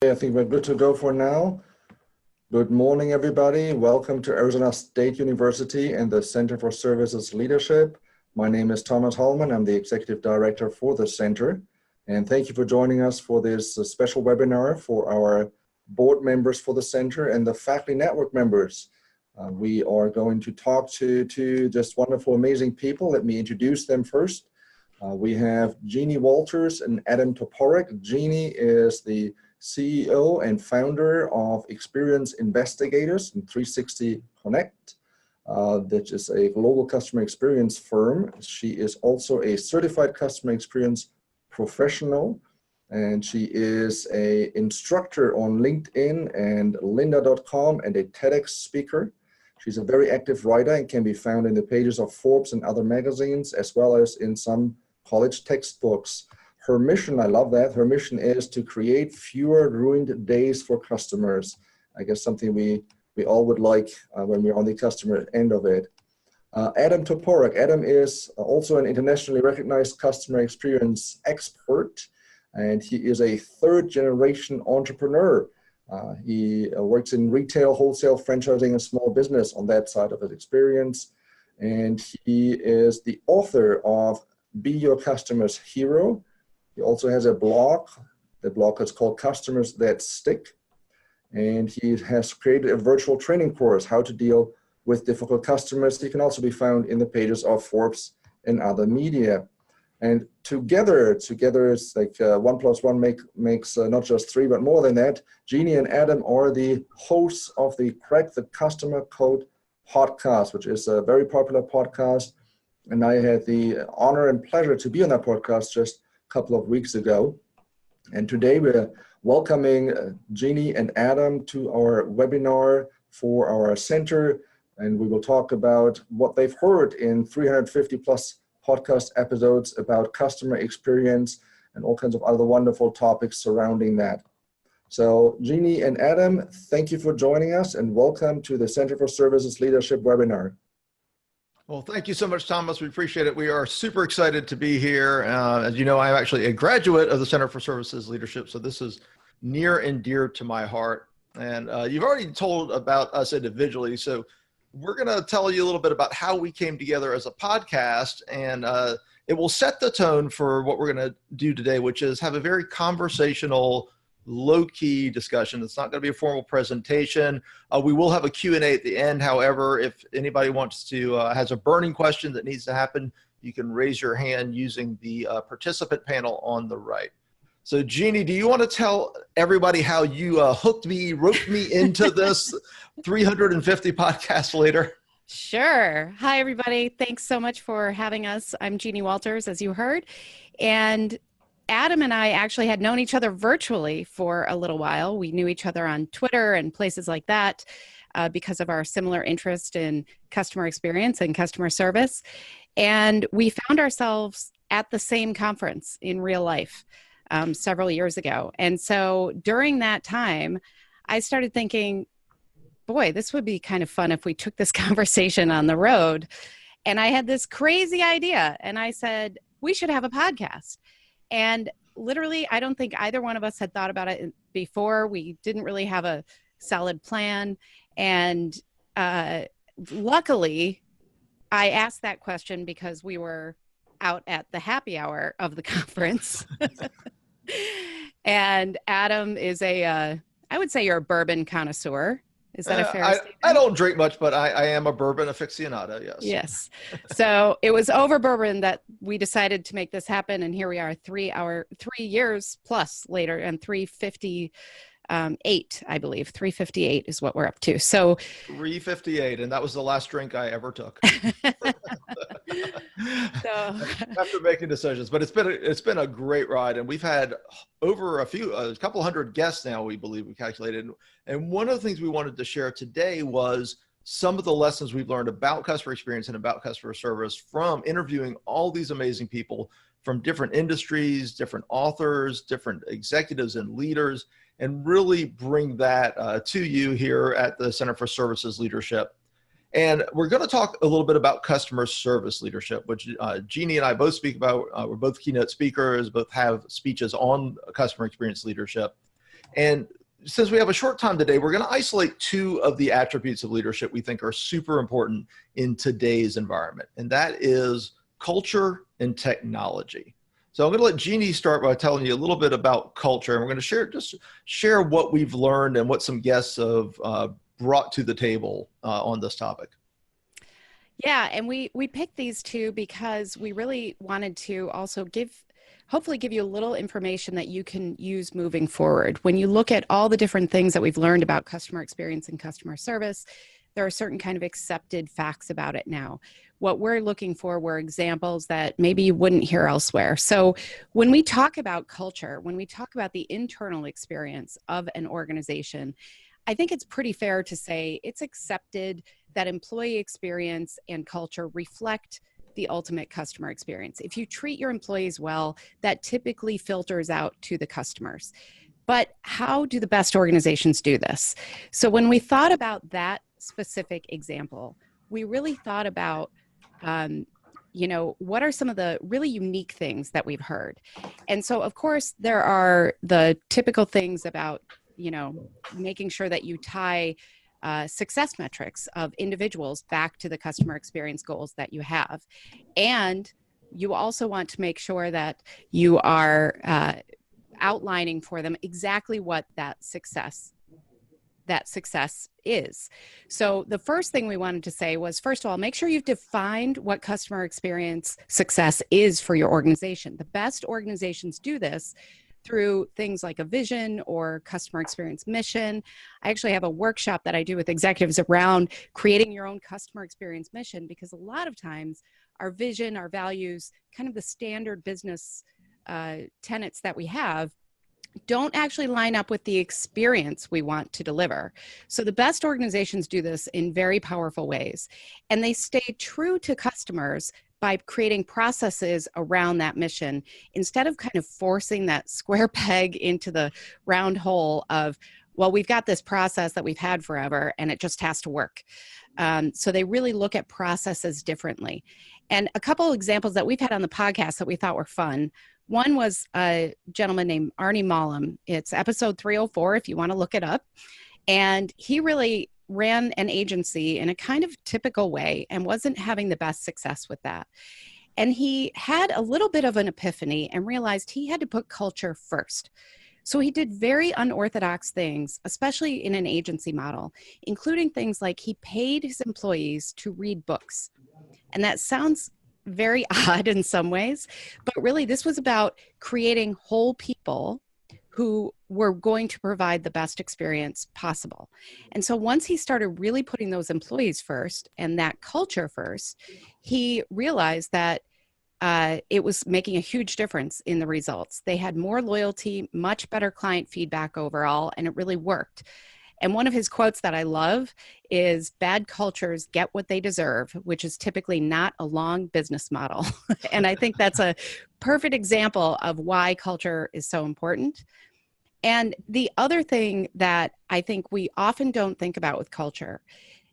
Okay, I think we're good to go for now. Good morning, everybody. Welcome to Arizona State University and the Center for Services Leadership. My name is Thomas Hollmann. I'm the Executive Director for the Center. And thank you for joining us for this special webinar for our board members for the Center and the faculty network members. We are going to talk to just wonderful, amazing people. Let me introduce them first. We have Jeannie Walters and Adam Toporek. Jeannie is the CEO and founder of Experience Investigators and 360 Connect, that is a global customer experience firm. She is also a certified customer experience professional, and she is an instructor on LinkedIn and lynda.com and a TEDx speaker. She's a very active writer and can be found in the pages of Forbes and other magazines, as well as in some college textbooks. Her mission, I love that, her mission is to create fewer ruined days for customers. I guess something we all would like when we're on the customer end of it. Adam Toporek. Adam is also an internationally recognized customer experience expert, and he is a third-generation entrepreneur. He works in retail, wholesale, franchising, and small business on that side of his experience. And he is the author of Be Your Customer's Hero. He also has a blog. The blog is called Customers That Stick. And he has created a virtual training course, How to Deal with Difficult Customers. He can also be found in the pages of Forbes and other media. And together it's like 1 + 1 makes not just 3, but more than that. Jeannie and Adam are the hosts of the Crack the Customer Code podcast, which is a very popular podcast. And I had the honor and pleasure to be on that podcast just a couple of weeks ago. And today we're welcoming Jeannie and Adam to our webinar for our center. And we will talk about what they've heard in 350 plus podcast episodes about customer experience and all kinds of other wonderful topics surrounding that. So Jeannie and Adam, thank you for joining us and welcome to the Center for Services Leadership webinar. Well, thank you so much, Thomas. We appreciate it. We are super excited to be here. As you know, I'm actually a graduate of the Center for Services Leadership, so this is near and dear to my heart. And you've already told about us individually, so we're going to tell you a little bit about how we came together as a podcast, and it will set the tone for what we're going to do today, which is have a very conversational, low-key discussion. It's not going to be a formal presentation. We will have a Q&A at the end. However, if anybody wants to, has a burning question that needs to happen, you can raise your hand using the participant panel on the right. So Jeannie, do you want to tell everybody how you roped me into this 350 podcasts later? Sure. Hi, everybody. Thanks so much for having us. I'm Jeannie Walters, as you heard. And Adam and I actually had known each other virtually for a little while. We knew each other on Twitter and places like that because of our similar interest in customer experience and customer service. And we found ourselves at the same conference in real life several years ago. And so during that time, I started thinking, boy, this would be kind of fun if we took this conversation on the road. And I had this crazy idea. And I said, we should have a podcast. And literally, I don't think either one of us had thought about it before. We didn't really have a solid plan. And luckily, I asked that question because we were out at the happy hour of the conference. And Adam is I would say you're a bourbon connoisseur. Is that a fair statement? I don't drink much, but I am a bourbon aficionado, yes. Yes. So it was over bourbon that we decided to make this happen. And here we are 3 years plus later, and 358, I believe. 358 is what we're up to. So 358, and that was the last drink I ever took. So after making decisions, but it's been a great ride, and we've had over a couple hundred guests now, we believe we calculated. And one of the things we wanted to share today was some of the lessons we've learned about customer experience and about customer service from interviewing all these amazing people from different industries, different authors, different executives and leaders, and really bring that to you here at the Center for Services Leadership. And we're going to talk a little bit about customer service leadership, which Jeannie and I both speak about. We're both keynote speakers, both have speeches on customer experience leadership. And since we have a short time today, we're going to isolate two of the attributes of leadership we think are super important in today's environment, and that is culture and technology. So I'm going to let Jeannie start by telling you a little bit about culture, and we're going to share what we've learned and what some guests have brought to the table on this topic. Yeah, and we picked these two because we really wanted to also hopefully give you a little information that you can use moving forward. When you look at all the different things that we've learned about customer experience and customer service, there are certain kind of accepted facts about it now. What we're looking for were examples that maybe you wouldn't hear elsewhere. So when we talk about culture, when we talk about the internal experience of an organization, I think it's pretty fair to say it's accepted that employee experience and culture reflect the ultimate customer experience. If you treat your employees well, that typically filters out to the customers. But how do the best organizations do this? So when we thought about that specific example, we really thought about, what are some of the really unique things that we've heard? And so, of course, there are the typical things about, making sure that you tie success metrics of individuals back to the customer experience goals that you have. And you also want to make sure that you are outlining for them exactly what that success is. So the first thing we wanted to say was, first of all, make sure you've defined what customer experience success is for your organization. The best organizations do this through things like a vision or customer experience mission. I actually have a workshop that I do with executives around creating your own customer experience mission, because a lot of times our vision, our values, kind of the standard business tenets that we have don't actually line up with the experience we want to deliver. So the best organizations do this in very powerful ways, and they stay true to customers by creating processes around that mission, instead of kind of forcing that square peg into the round hole of, well, we've got this process that we've had forever and it just has to work. So they really look at processes differently. And a couple of examples that we've had on the podcast that we thought were fun. One was a gentleman named Arnie Mollum. It's episode 304 if you want to look it up. And he really ran an agency in a kind of typical way and wasn't having the best success with that. And he had a little bit of an epiphany and realized he had to put culture first. So he did very unorthodox things, especially in an agency model, including things like he paid his employees to read books. And that sounds very odd in some ways, but really this was about creating whole people who were going to provide the best experience possible. And so once he started really putting those employees first and that culture first, he realized that it was making a huge difference in the results. They had more loyalty, much better client feedback overall, and it really worked. And one of his quotes that I love is, "Bad cultures get what they deserve," which is typically not a long business model. And I think that's a perfect example of why culture is so important. And the other thing that I think we often don't think about with culture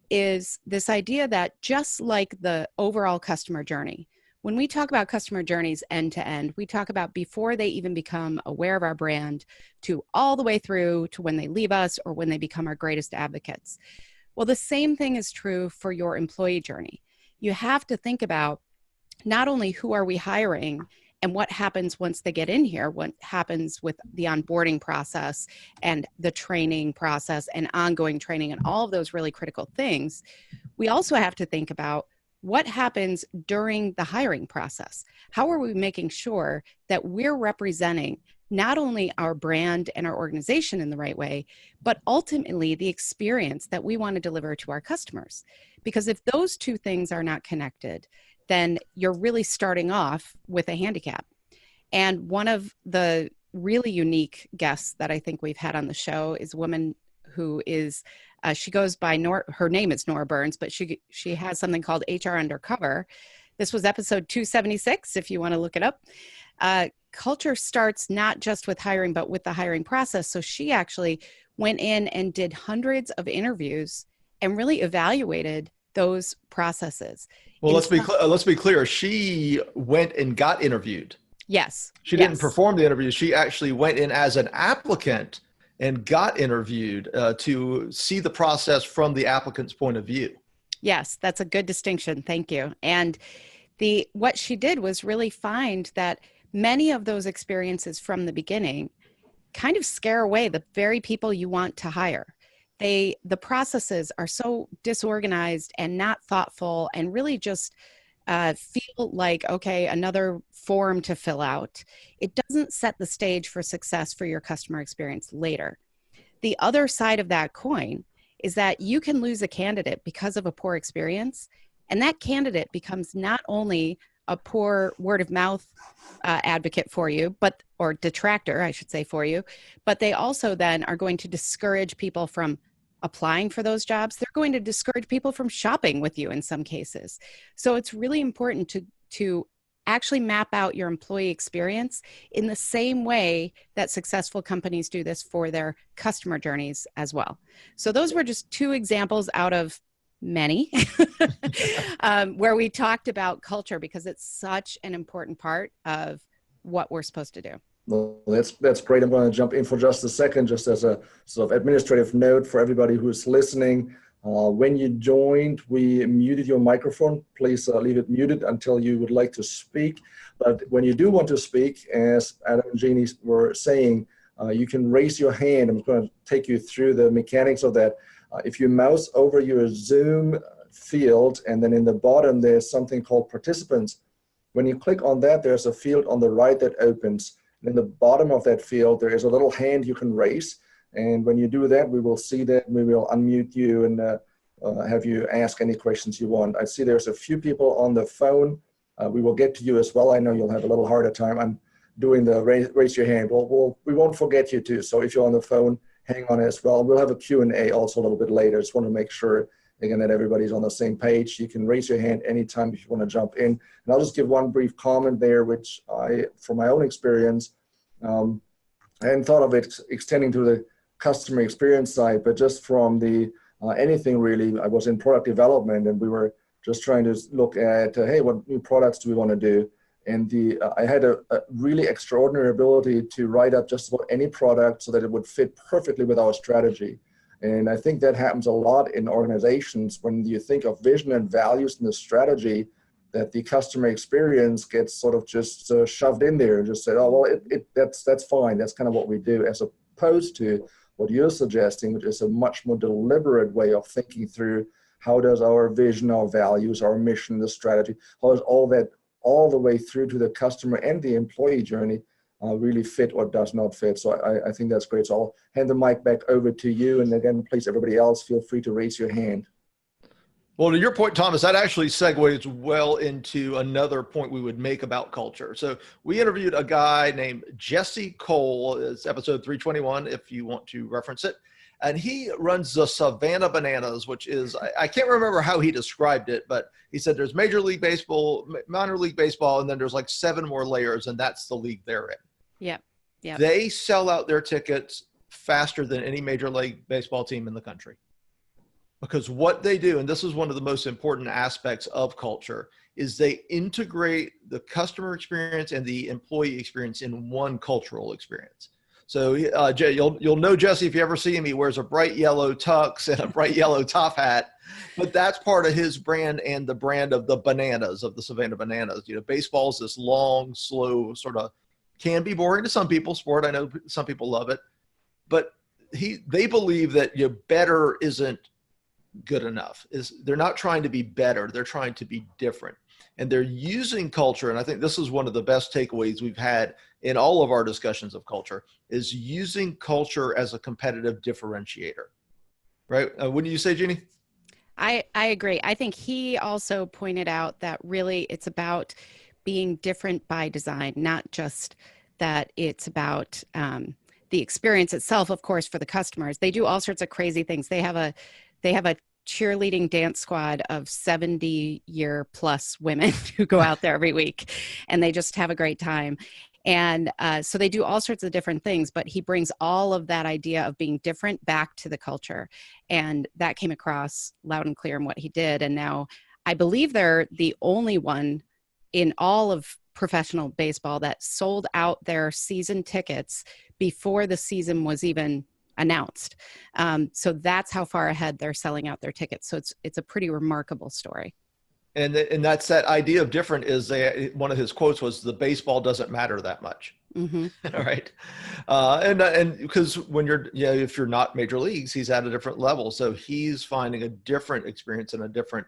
is this idea that just like the overall customer journey, when we talk about customer journeys end to end, we talk about before they even become aware of our brand to all the way through to when they leave us or when they become our greatest advocates. Well, the same thing is true for your employee journey. You have to think about not only who are we hiring and what happens once they get in here, what happens with the onboarding process and the training process and ongoing training and all of those really critical things. We also have to think about what happens during the hiring process. How are we making sure that we're representing not only our brand and our organization in the right way, but ultimately the experience that we want to deliver to our customers? Because if those two things are not connected, then you're really starting off with a handicap. And one of the really unique guests that I think we've had on the show is a woman who is, she goes by, her name is Nora Burns, but she has something called HR Undercover. This was episode 276, if you want to look it up. Culture starts not just with hiring, but with the hiring process. So she actually went in and did hundreds of interviews and really evaluated those processes. Well, let's be clear. She went and got interviewed. Yes. She didn't perform the interview. She actually went in as an applicant and got interviewed to see the process from the applicant's point of view. Yes, that's a good distinction. Thank you. And what she did was really find that many of those experiences from the beginning kind of scare away the very people you want to hire. The processes are so disorganized and not thoughtful and really just feel like, okay, another form to fill out. It doesn't set the stage for success for your customer experience later. The other side of that coin is that you can lose a candidate because of a poor experience, and that candidate becomes not only a poor word of mouth advocate for you, or detractor, I should say, for you, but they also then are going to discourage people from applying for those jobs. They're going to discourage people from shopping with you in some cases. So it's really important to actually map out your employee experience in the same way that successful companies do this for their customer journeys as well. So those were just two examples out of many where we talked about culture, because it's such an important part of what we're supposed to do. Well, that's great. I'm going to jump in for just a second, just as a sort of administrative note for everybody who's listening. When you joined, we muted your microphone. Please leave it muted until you would like to speak. But when you do want to speak, as Adam and Jeannie were saying, you can raise your hand. I'm going to take you through the mechanics of that. If you mouse over your Zoom field, and then in the bottom, there's something called participants. When you click on that, there's a field on the right that opens. And in the bottom of that field, there is a little hand you can raise. And when you do that, we will see that. We will unmute you and have you ask any questions you want. I see there's a few people on the phone. We will get to you as well. I know you'll have a little harder time. I'm doing the raise your hand. We won't forget you too. So if you're on the phone, hang on as well. We'll have a Q&A also a little bit later. Just want to make sure, again, that everybody's on the same page. You can raise your hand anytime if you want to jump in. And I'll just give one brief comment there, which from my own experience, I hadn't thought of it extending to the customer experience side, but just from the anything really. I was in product development, and we were just trying to look at, hey, what new products do we want to do? And I had a really extraordinary ability to write up just about any product so that it would fit perfectly with our strategy. And I think that happens a lot in organizations when you think of vision and values in the strategy, that the customer experience gets sort of just shoved in there and just said, oh, well, that's fine. That's kind of what we do, as opposed to what you're suggesting, which is a much more deliberate way of thinking through how does our vision, our values, our mission, the strategy, how does all that all the way through to the customer and the employee journey really fit or does not fit. So I think that's great. So I'll hand the mic back over to you. And again, please, everybody else, feel free to raise your hand. Well, to your point, Thomas, that actually segues well into another point we would make about culture. So we interviewed a guy named Jesse Cole. It's episode 321, if you want to reference it. And he runs the Savannah Bananas, which is, I can't remember how he described it, but he said there's Major League Baseball, minor league baseball, and then there's like 7 more layers, and that's the league they're in. Yeah. Yeah. They sell out their tickets faster than any Major League Baseball team in the country. Because what they do, and this is one of the most important aspects of culture, is they integrate the customer experience and the employee experience in one cultural experience. So you'll know Jesse if you ever see him. He wears a bright yellow tux and a bright yellow top hat, but that's part of his brand and the brand of the bananas, of the Savannah Bananas. You know, baseball is this long, slow, sort of, can be boring to some people, sport. I know some people love it, but they believe that better isn't good enough. They're not trying to be better. They're trying to be different. And they're using culture. And I think this is one of the best takeaways we've had in all of our discussions of culture, is using culture as a competitive differentiator. Right? Wouldn't you say, Jeannie? I agree. I think he also pointed out that really it's about being different by design, not just that it's about the experience itself, of course, for the customers. They do all sorts of crazy things. They have a cheerleading dance squad of 70-year-plus women who go out there every week, and they just have a great time. And so they do all sorts of different things, but he brings all of that idea of being different back to the culture. And that came across loud and clear in what he did. And now I believe they're the only one in all of professional baseball that sold out their season tickets before the season was even announced. So that's how far ahead they're selling out their tickets. So it's a pretty remarkable story. And that's that idea of different is one of his quotes was the baseball doesn't matter that much. Mm-hmm. All right. And because when if you're not major leagues, he's at a different level. So he's finding a different experience and a different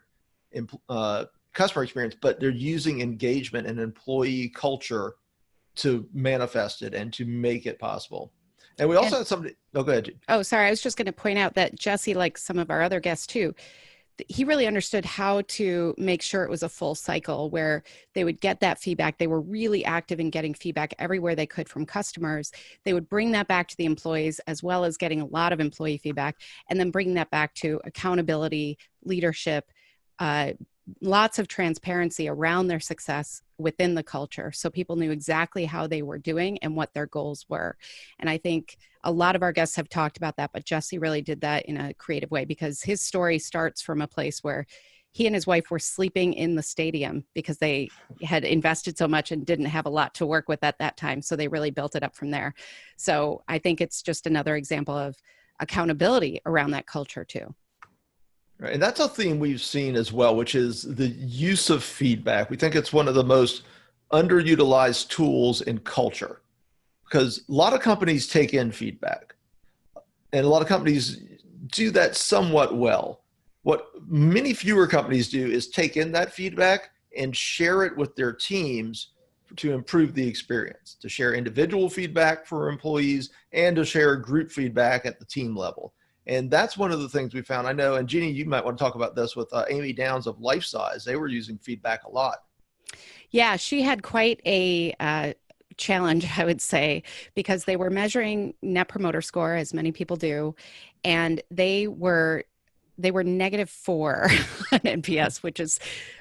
customer experience, but they're using engagement and employee culture to manifest it and to make it possible. And we also had somebody, go ahead. Oh, sorry. I was just going to point out that Jesse, like some of our other guests too, he really understood how to make sure it was a full cycle where they would get that feedback. They were really active in getting feedback everywhere they could from customers. They would bring that back to the employees, as well as getting a lot of employee feedback, and then bringing that back to accountability, leadership, lots of transparency around their success within the culture. So people knew exactly how they were doing and what their goals were. And I think a lot of our guests have talked about that, but Jesse really did that in a creative way, because his story starts from a place where he and his wife were sleeping in the stadium because they had invested so much and didn't have a lot to work with at that time. So they really built it up from there. So I think it's just another example of accountability around that culture too. Right. And that's a theme we've seen as well, which is the use of feedback. We think it's one of the most underutilized tools in culture, because a lot of companies take in feedback and a lot of companies do that somewhat well. What many fewer companies do is take in that feedback and share it with their teams to improve the experience, to share individual feedback for employees and to share group feedback at the team level. And that's one of the things we found. I know, and Jeannie, you might want to talk about this with Amy Downs of Life Size. They were using feedback a lot. Yeah, she had quite a challenge, I would say, because they were measuring Net Promoter Score, as many people do, and they were -4 on NPS, which is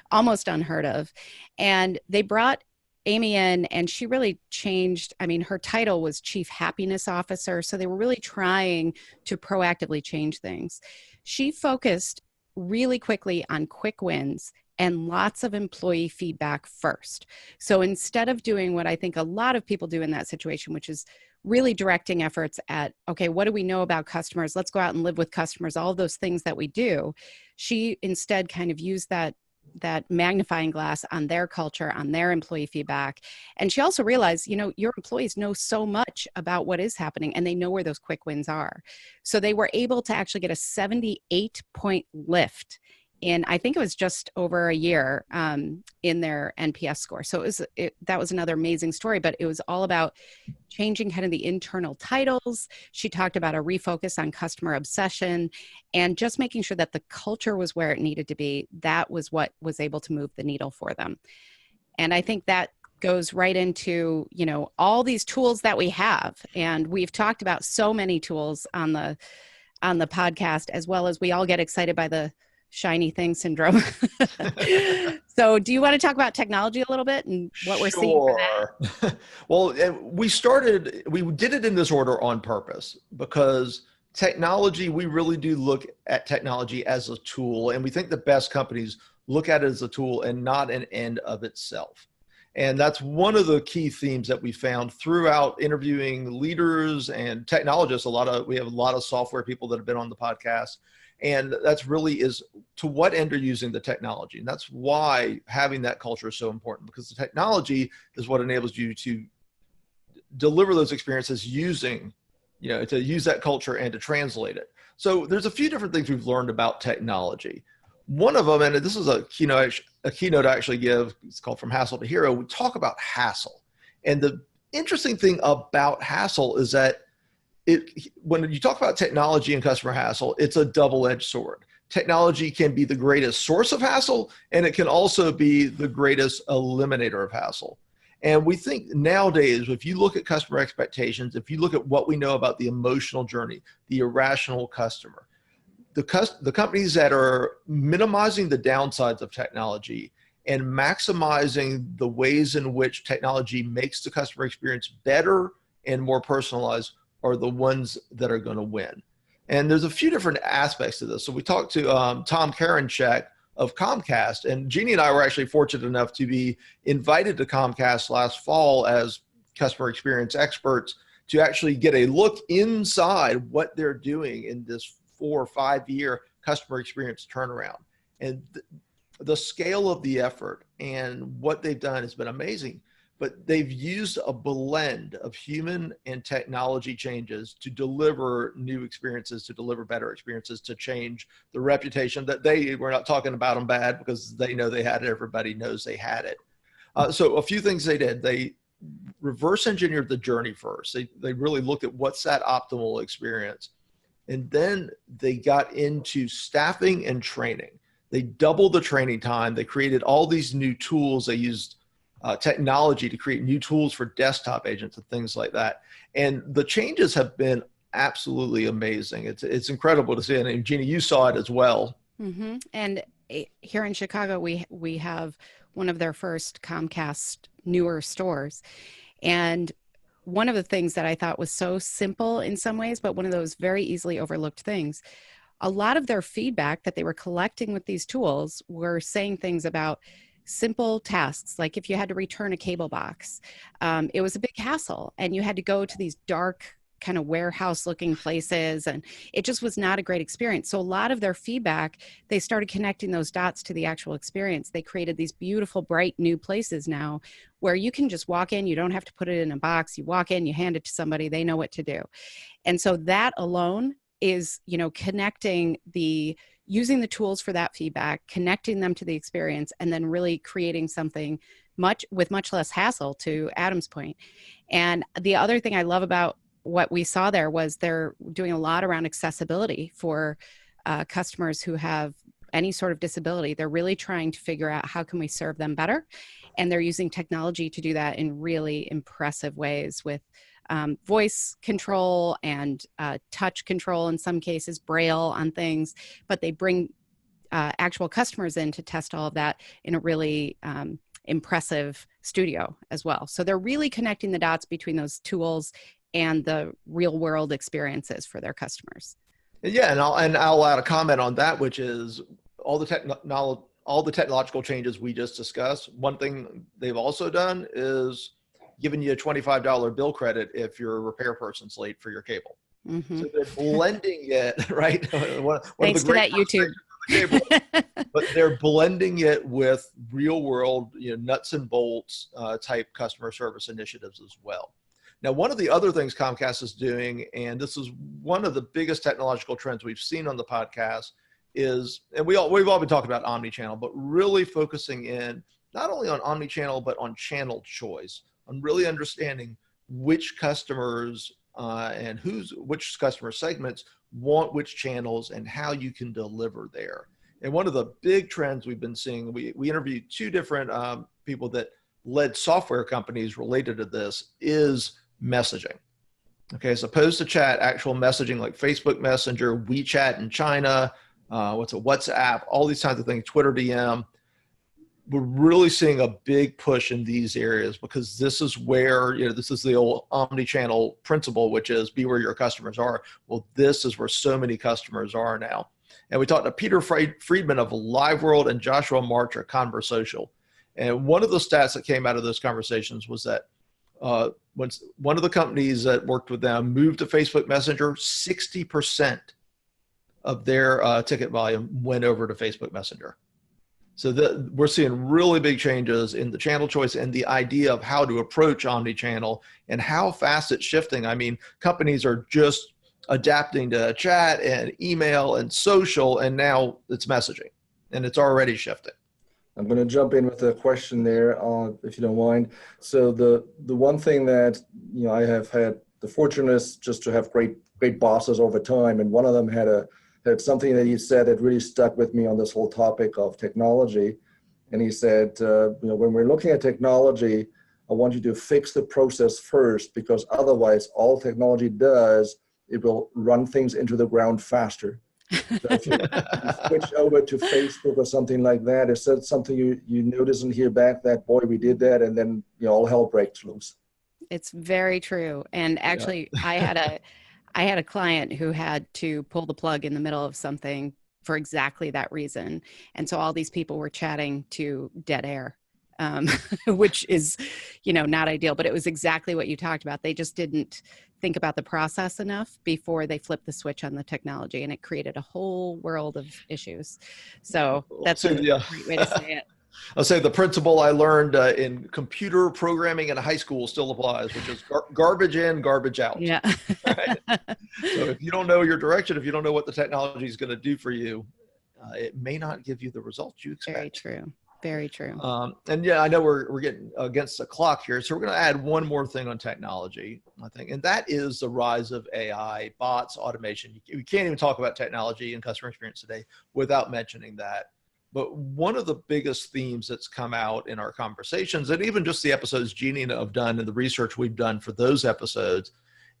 almost unheard of. And they brought Amy in, and she really changed. I mean, her title was Chief Happiness Officer. So they were really trying to proactively change things. She focused really quickly on quick wins and lots of employee feedback first. So instead of doing what I think a lot of people do in that situation, which is really directing efforts at, okay, what do we know about customers? Let's go out and live with customers, all of those things that we do. She instead kind of used that magnifying glass on their culture, on their employee feedback. And she also realized, your employees know so much about what is happening and they know where those quick wins are. So they were able to actually get a 78-point lift in, I think it was just over a year, in their NPS score. So that was another amazing story, but it was all about changing kind of the internal titles. She talked about a refocus on customer obsession and just making sure that the culture was where it needed to be. That was what was able to move the needle for them. And I think that goes right into, all these tools that we have. And we've talked about so many tools on the podcast, as well as we all get excited by the shiny thing syndrome. So do you want to talk about technology a little bit and what we're seeing for that? Well, we did it in this order on purpose, because technology, we really do look at technology as a tool, and we think the best companies look at it as a tool and not an end of itself. And that's one of the key themes that we found throughout interviewing leaders and technologists. We have a lot of software people that have been on the podcast. And that's really is to what end are using the technology. And that's why having that culture is so important, because the technology is what enables you to deliver those experiences using, to use that culture and to translate it. So there's a few different things we've learned about technology. One of them, and this is a keynote I actually give, it's called From Hassle to Hero. We talk about hassle. And the interesting thing about hassle is that when you talk about technology and customer hassle, it's a double-edged sword. Technology can be the greatest source of hassle, and it can also be the greatest eliminator of hassle. And we think nowadays, if you look at customer expectations, if you look at what we know about the emotional journey, the irrational customer, the companies that are minimizing the downsides of technology and maximizing the ways in which technology makes the customer experience better and more personalized are the ones that are going to win. And there's a few different aspects to this. So we talked to Tom Karinchak of Comcast, and Jeannie and I were actually fortunate enough to be invited to Comcast last fall as customer experience experts to actually get a look inside what they're doing in this 4 or 5 year customer experience turnaround. And the scale of the effort and what they've done has been amazing, but they've used a blend of human and technology changes to deliver new experiences, to deliver better experiences, to change the reputation that we're not talking about them bad because they know they had it. Everybody knows they had it. So a few things they did. They reverse engineered the journey first. They really looked at what's that optimal experience. And then they got into staffing and training. They doubled the training time. They created all these new tools. They used technology to create new tools for desktop agents and things like that. And the changes have been absolutely amazing. It's incredible to see it. And Jeannie, you saw it as well. Mm-hmm. And here in Chicago, we have one of their first Comcast newer stores. And one of the things that I thought was so simple in some ways, but one of those very easily overlooked things, a lot of their feedback that they were collecting with these tools were saying things about simple tasks. Like if you had to return a cable box, it was a big hassle and you had to go to these dark kind of warehouse looking places, and it just was not a great experience. So a lot of their feedback, they started connecting those dots to the actual experience. They created these beautiful, bright new places now where you can just walk in, you don't have to put it in a box. You walk in, you hand it to somebody, they know what to do. And so that alone is, connecting using the tools for that feedback, connecting them to the experience, and then really creating something with much less hassle, to Adam's point. And the other thing I love about what we saw there was they're doing a lot around accessibility for customers who have any sort of disability. They're really trying to figure out how can we serve them better. And they're using technology to do that in really impressive ways with voice control and touch control, in some cases, braille on things, but they bring actual customers in to test all of that in a really impressive studio as well. So they're really connecting the dots between those tools and the real world experiences for their customers. Yeah, and I'll add a comment on that, which is all the technological changes we just discussed. One thing they've also done is giving you a $25 bill credit if your repair person's late for your cable. Mm-hmm. So they're blending it, right? Thanks to that YouTube. But they're blending it with real world, nuts and bolts type customer service initiatives as well. Now, one of the other things Comcast is doing, and this is one of the biggest technological trends we've seen on the podcast, is, and we've all been talking about omnichannel, but really focusing in not only on omnichannel, but on channel choice, on really understanding which customers and which customer segments want which channels and how you can deliver there. And one of the big trends we've been seeing, we interviewed 2 different people that led software companies related to this, is messaging. Okay, as opposed to chat, actual messaging like Facebook Messenger, WeChat in China, WhatsApp, all these kinds of things, Twitter DM. We're really seeing a big push in these areas because this is where, this is the old omni-channel principle, which is be where your customers are. Well, this is where so many customers are now. And we talked to Peter Friedman of LiveWorld and Joshua March of Conversocial. And one of the stats that came out of those conversations was that when one of the companies that worked with them moved to Facebook Messenger, 60% of their ticket volume went over to Facebook Messenger. So we're seeing really big changes in the channel choice and the idea of how to approach omnichannel and how fast it's shifting. I mean, companies are just adapting to chat and email and social, and now it's messaging, and it's already shifting. I'm going to jump in with a question there, if you don't mind. So the one thing that I have had the fortunateness just to have great bosses over time, and one of them had something that he said that really stuck with me on this whole topic of technology. And he said, when we're looking at technology, I want you to fix the process first, because otherwise all technology does, it will run things into the ground faster. So if you switch over to Facebook or something like that, is that something you notice and hear back that, boy, we did that, and then all hell breaks loose? It's very true. And actually, yeah. I had a client who had to pull the plug in the middle of something for exactly that reason. And so all these people were chatting to dead air. which is, not ideal, but it was exactly what you talked about. They just didn't think about the process enough before they flipped the switch on the technology, and it created a whole world of issues. So that's a great way to say it. I'll say the principle I learned in computer programming in high school still applies, which is garbage in, garbage out. Yeah. Right? So if you don't know your direction, if you don't know what the technology is going to do for you, it may not give you the results you expect. Very true. Very true. And yeah, I know we're getting against the clock here. So we're going to add one more thing on technology, I think, and that is the rise of AI, bots, automation. You can't even talk about technology and customer experience today without mentioning that. But one of the biggest themes that's come out in our conversations, and even just the episodes Jeannie and I have done and the research we've done for those episodes,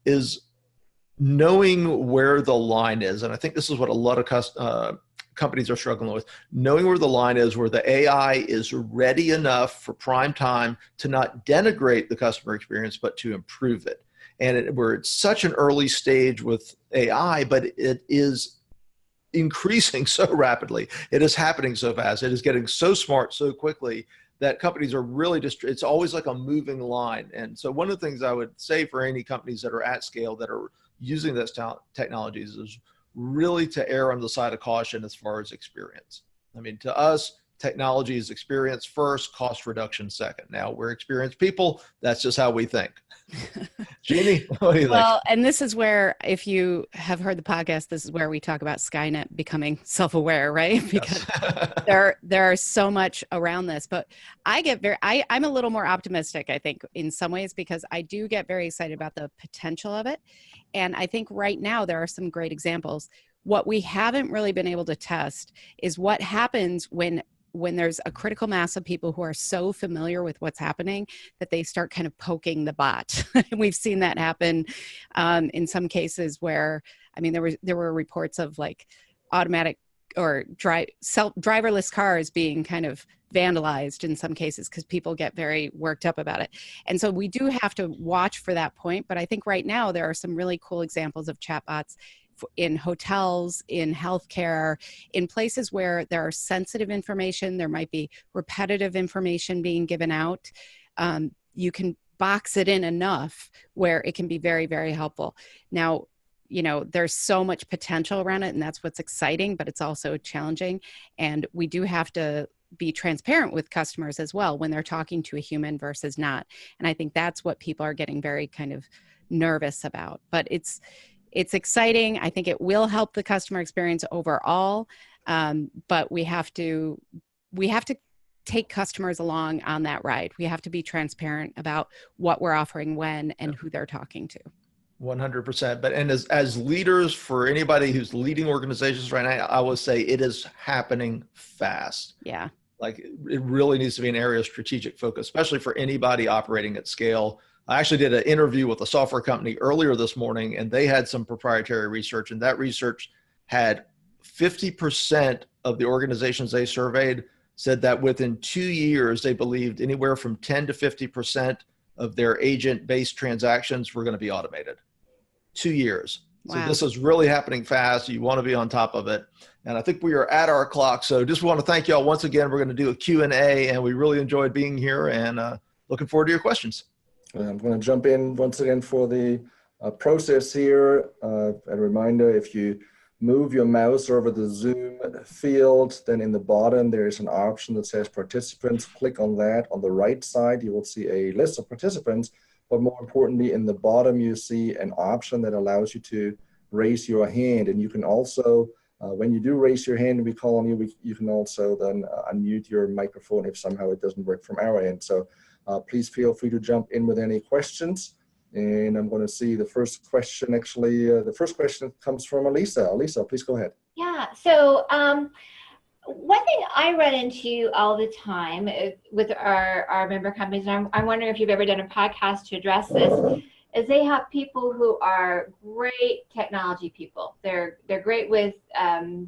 is knowing where the line is. And I think this is what a lot of companies are struggling with, knowing where the line is, where the AI is ready enough for prime time to not denigrate the customer experience, but to improve it. And we're at such an early stage with AI, but it is increasing so rapidly. It is happening so fast. It is getting so smart so quickly that companies are really just, it's always like a moving line. And so one of the things I would say for any companies that are at scale that are using those technologies is really to err on the side of caution as far as experience. I mean, to us, technology is experience first, cost reduction second. Now, we're experienced people. That's just how we think. Jeannie, what do you think? Well, and this is where, if you have heard the podcast, this is where we talk about Skynet becoming self-aware, right? Because there are so much around this. But I'm a little more optimistic, I think, in some ways, because I do get very excited about the potential of it. And I think right now there are some great examples. What we haven't really been able to test is what happens when there's a critical mass of people who are so familiar with what's happening that they start kind of poking the bot. We've seen that happen in some cases where, I mean, there were reports of like automatic or driverless cars being kind of vandalized in some cases because people get very worked up about it. And so we do have to watch for that point. But I think right now there are some really cool examples of chatbots in hotels, in healthcare, in places where there are sensitive information, there might be repetitive information being given out. You can box it in enough where it can be very, very helpful. Now, there's so much potential around it, and that's what's exciting, but it's also challenging. And we do have to be transparent with customers as well when they're talking to a human versus not. And I think that's what people are getting very kind of nervous about. But it's exciting. I think it will help the customer experience overall, but we have to take customers along on that ride. We have to be transparent about what we're offering when and who they're talking to. 100%. But as leaders, for anybody who's leading organizations right now, I would say it is happening fast. Yeah. Like it really needs to be an area of strategic focus, especially for anybody operating at scale. I actually did an interview with a software company earlier this morning, and they had some proprietary research, and that research had 50% of the organizations they surveyed said that within 2 years, they believed anywhere from 10 to 50% of their agent-based transactions were going to be automated. 2 years. Wow. So this is really happening fast. You want to be on top of it. And I think we are at our clock. So just want to thank you all once again. We're going to do a Q&A, and we really enjoyed being here, and looking forward to your questions. I'm going to jump in once again for the process here. A reminder, if you move your mouse over the Zoom field, then in the bottom there is an option that says participants. Click on that. On the right side, you will see a list of participants, but more importantly, in the bottom, you see an option that allows you to raise your hand. And you can also, when you do raise your hand and we call on you, you can also then unmute your microphone if somehow it doesn't work from our end. So please feel free to jump in with any questions. And I'm going to see the first question. Actually, the first question comes from Elisa. Elisa, please go ahead. Yeah. So one thing I run into all the time with our member companies, and I'm wondering if you've ever done a podcast to address this, is they have people who are great technology people. They're great with, a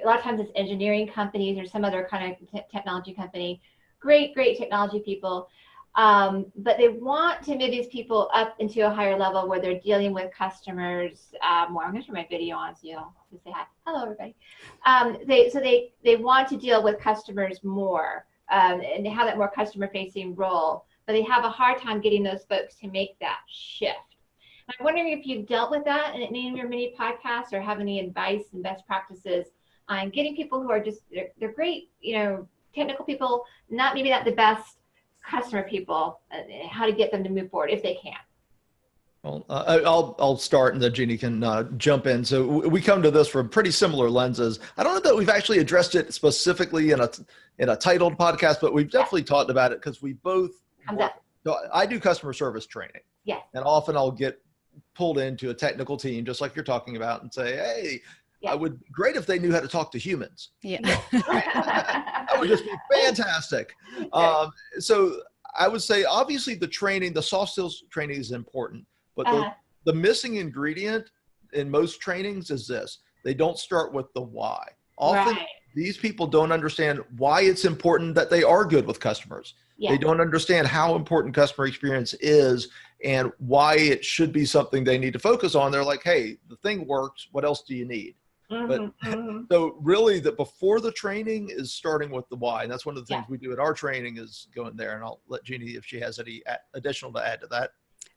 lot of times it's engineering companies or some other kind of technology company. Great technology people. But they want to move these people up into a higher level where they're dealing with customers more. I'm going to turn my video on so you'll say hi. Hello, everybody. They want to deal with customers more and have that more customer-facing role, but they have a hard time getting those folks to make that shift. I'm wondering if you've dealt with that in any of your mini podcasts, or have any advice and best practices on getting people who are just, they're great, technical people, maybe not the best customer people, how to get them to move forward if they can. Well, I'll start, and then Jeannie can jump in. So we come to this from pretty similar lenses. I don't know that we've actually addressed it specifically in a titled podcast, but we've definitely talked about it because we both. I do customer service training. Yes. And often I'll get pulled into a technical team, just like you're talking about, and say, "Hey, I would great if they knew how to talk to humans." Yeah. That would just be fantastic. So I would say, obviously, the soft skills training is important. But the missing ingredient in most trainings is this: they don't start with the why. Often these people don't understand why it's important that they are good with customers. Yeah. They don't understand how important customer experience is and why it should be something they need to focus on. They're like, hey, the thing works. What else do you need? So really, before the training is starting with the why. And that's one of the things we do at our training, is going there. And I'll let Jeannie, if she has any additional to add to that.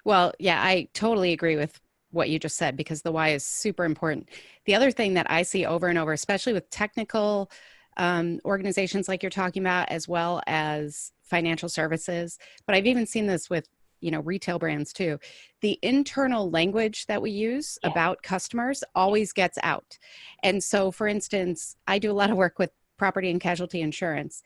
Well, yeah, I totally agree with what you just said, because the why is super important. The other thing that I see over and over, especially with technical organizations like you're talking about, as well as financial services, but I've even seen this with, retail brands too. The internal language that we use about customers always gets out. And so, for instance, I do a lot of work with property and casualty insurance.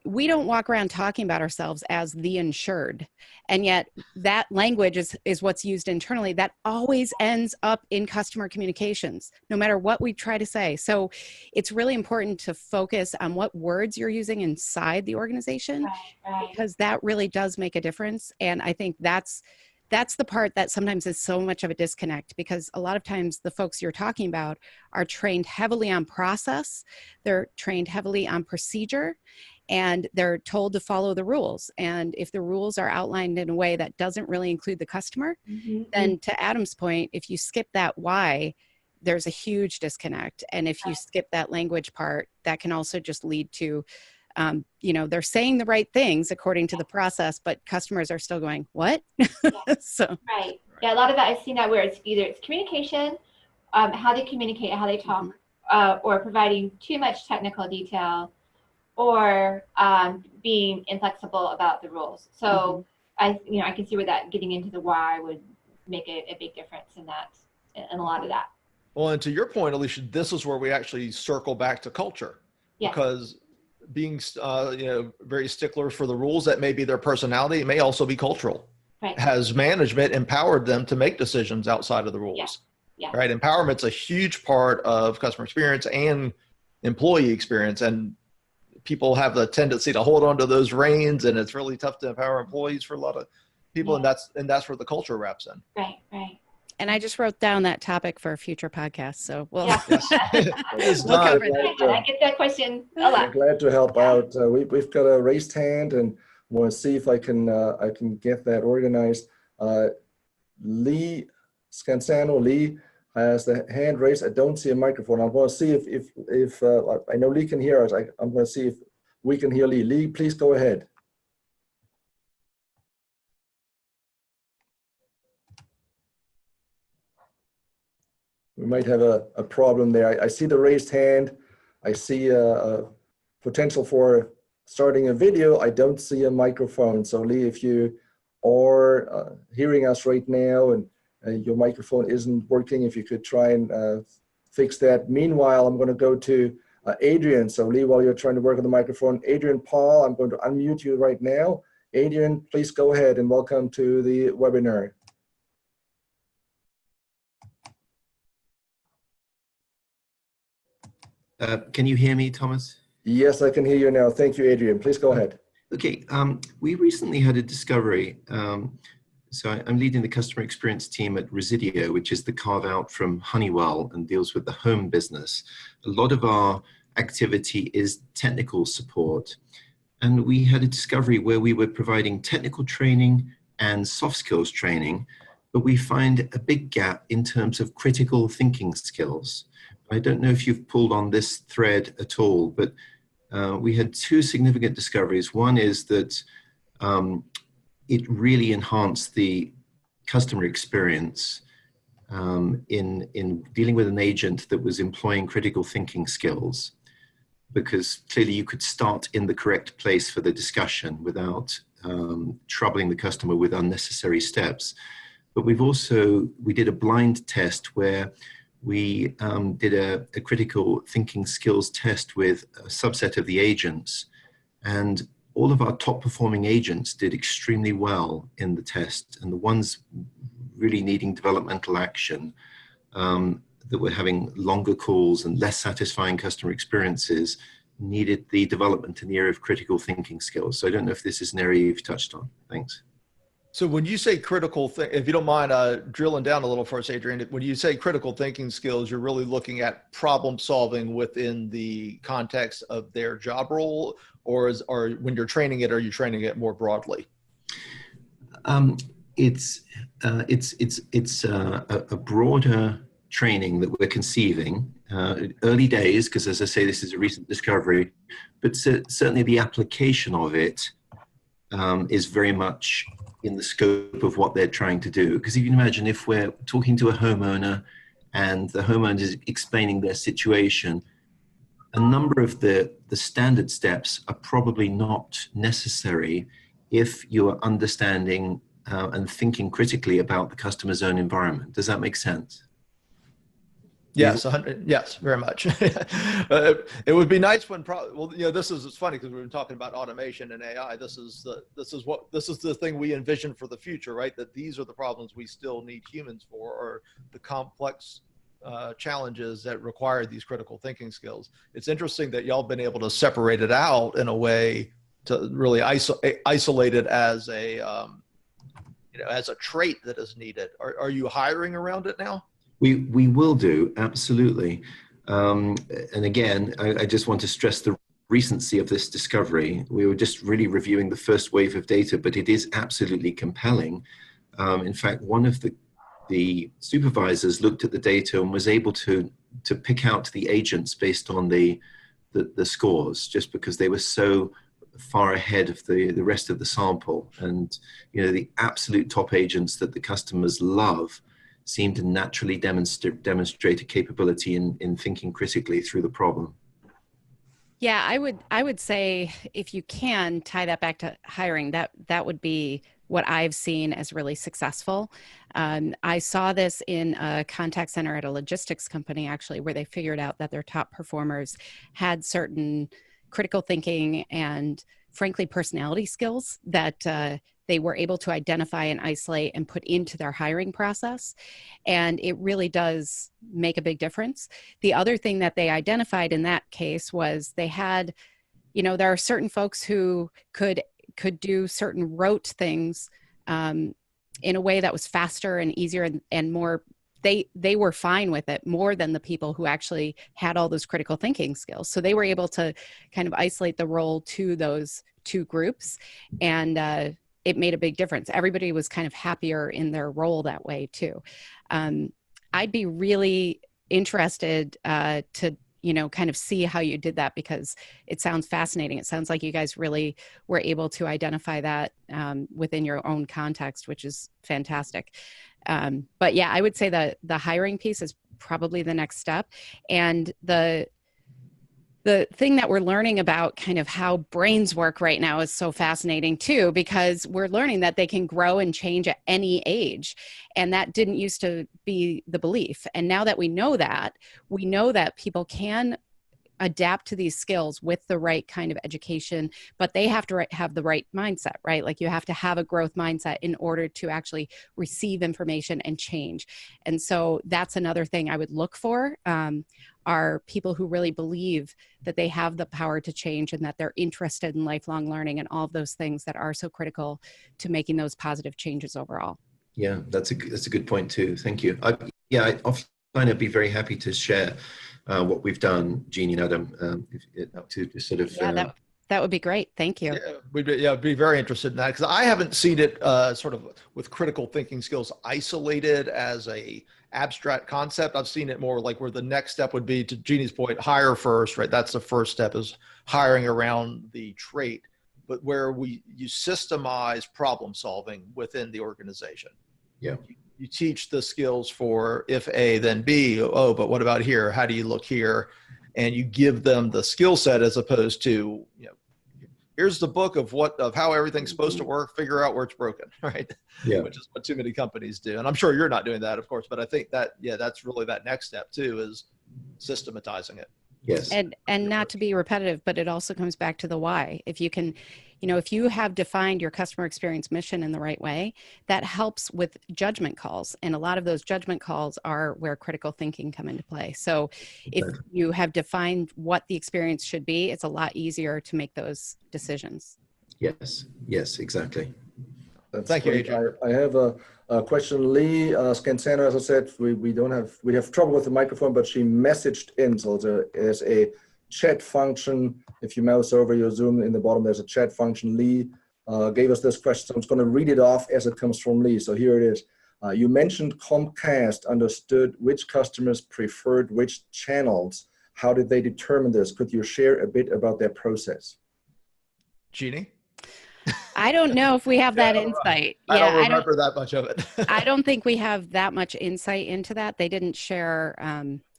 We don't walk around talking about ourselves as the insured. And yet that language is what's used internally. That always ends up in customer communications, no matter what we try to say. So it's really important to focus on what words you're using inside the organization, because that really does make a difference. And I think that's the part that sometimes is so much of a disconnect, because a lot of times the folks you're talking about are trained heavily on process. They're trained heavily on procedure, and they're told to follow the rules. And if the rules are outlined in a way that doesn't really include the customer, then to Adam's point, if you skip that why, there's a huge disconnect. And if you skip that language part, that can also just lead to, they're saying the right things according to the process, but customers are still going, what? So yeah, a lot of that, I've seen that where it's communication, how they communicate, how they talk, or providing too much technical detail, or being inflexible about the rules. So I can see where that getting into the why would make a big difference in that, in a lot of that. Well, and to your point, Alicia, this is where we actually circle back to culture, because being very stickler for the rules, that may be their personality. It may also be cultural. Has management empowered them to make decisions outside of the rules? Right. Empowerment's a huge part of customer experience and employee experience. And people have the tendency to hold on to those reins, and it's really tough to empower employees for a lot of people. And that's where the culture wraps in. Right. And I just wrote down that topic for a future podcast. So we'll cover that. I get that question a lot. I'm glad to help out. We've got a raised hand, and want to see if I can get that organized. Lee Scansano, Lee has the hand raised. I don't see a microphone. I want to see if I know Lee can hear us. I'm going to see if we can hear Lee. Lee, please go ahead. We might have a problem there. I see the raised hand. I see a potential for starting a video. I don't see a microphone. So Lee, if you are hearing us right now and your microphone isn't working, if you could try and fix that. Meanwhile, I'm going to go to Adrian. So Lee, while you're trying to work on the microphone, Adrian Paul, I'm going to unmute you right now. Adrian, please go ahead, and welcome to the webinar. Can you hear me, Thomas? Yes, I can hear you now. Thank you, Adrian. Please go ahead. Okay, we recently had a discovery. So I'm leading the customer experience team at Residio, which is the carve out from Honeywell and deals with the home business. A lot of our activity is technical support. And we had a discovery where we were providing technical training and soft skills training, but we find a big gap in terms of critical thinking skills. I don't know if you've pulled on this thread at all, but we had two significant discoveries. One is that it really enhanced the customer experience in dealing with an agent that was employing critical thinking skills, because clearly you could start in the correct place for the discussion without troubling the customer with unnecessary steps. But we did a blind test where we did a critical thinking skills test with a subset of the agents, and all of our top performing agents did extremely well in the test, and the ones really needing developmental action, that were having longer calls and less satisfying customer experiences, needed the development in the area of critical thinking skills. So I don't know if this is an area you've touched on. Thanks. So when you say if you don't mind drilling down a little for us, Adrian, when you say critical thinking skills, you're really looking at problem solving within the context of their job role, or when you're training it, are you training it more broadly? It's a broader training that we're conceiving. Early days, because as I say, this is a recent discovery, but certainly the application of it is very much in the scope of what they're trying to do. Because if you can imagine, if we're talking to a homeowner and the homeowner is explaining their situation, a number of the standard steps are probably not necessary if you are understanding and thinking critically about the customer's own environment. Does that make sense? Yes, yes, very much. It would be nice when, it's funny because we've been talking about automation and AI. This is the thing we envision for the future, right? That these are the problems we still need humans for, or the complex challenges that require these critical thinking skills. It's interesting that y'all been able to separate it out in a way to really isolate it as as a trait that is needed. Are you hiring around it now? We will do, absolutely. And again, I just want to stress the recency of this discovery. We were just really reviewing the first wave of data, but it is absolutely compelling. In fact, one of the supervisors looked at the data and was able to pick out the agents based on the scores, just because they were so far ahead of the rest of the sample. And the absolute top agents that the customers love seem to naturally demonstrate a capability in thinking critically through the problem. Yeah, I would say if you can tie that back to hiring, that would be what I've seen as really successful. I saw this in a contact center at a logistics company, actually, where they figured out that their top performers had certain critical thinking and, frankly, personality skills that they were able to identify and isolate and put into their hiring process. And it really does make a big difference. The other thing that they identified in that case was they had, there are certain folks who could do certain rote things in a way that was faster and easier and more, they were fine with it more than the people who actually had all those critical thinking skills. So they were able to kind of isolate the role to those two groups, and it made a big difference. Everybody was kind of happier in their role that way too. I'd be really interested to kind of see how you did that, because it sounds fascinating. It sounds like you guys really were able to identify that within your own context, which is fantastic. But yeah, I would say that the hiring piece is probably the next step. And the thing that we're learning about kind of how brains work right now is so fascinating too, because we're learning that they can grow and change at any age. And that didn't used to be the belief. And now that we know that people can adapt to these skills with the right kind of education, but they have to have the right mindset, right? Like you have to have a growth mindset in order to actually receive information and change. And so that's another thing I would look for, are people who really believe that they have the power to change and that they're interested in lifelong learning and all of those things that are so critical to making those positive changes overall. Yeah, that's a good point too. Thank you. Offline I'd be very happy to share what we've done, Jeannie and Adam, to sort of That would be great. Thank you. Yeah, I'd be very interested in that because I haven't seen it sort of with critical thinking skills isolated as a abstract concept. I've seen it more like where the next step would be, to Jeannie's point, hire first, right? That's the first step, is hiring around the trait, but where you systemize problem solving within the organization. Yeah. You teach the skills for if A, then B. Oh, but what about here? How do you look here? And you give them the skill set as opposed to, here's the book of how everything's supposed to work, figure out where it's broken, right? Yeah. Which is what too many companies do. And I'm sure you're not doing that, of course, but I think that, that's really that next step too, is systematizing it. Yes. And not to be repetitive, but it also comes back to the why. If you can, if you have defined your customer experience mission in the right way, that helps with judgment calls. And a lot of those judgment calls are where critical thinking come into play. So if you have defined what the experience should be, it's a lot easier to make those decisions. Yes, exactly. Thank you, AJ. I have a question. Lee Scansano, as I said, we have trouble with the microphone, but she messaged in. So there's a chat function. If you mouse over your Zoom in the bottom, there's a chat function. Lee gave us this question. So I'm just going to read it off as it comes from Lee. So here it is. You mentioned Comcast understood which customers preferred which channels. How did they determine this? Could you share a bit about their process? Jeannie? I don't know if we have that insight. I don't remember that much of it. I don't think we have that much insight into that. They didn't share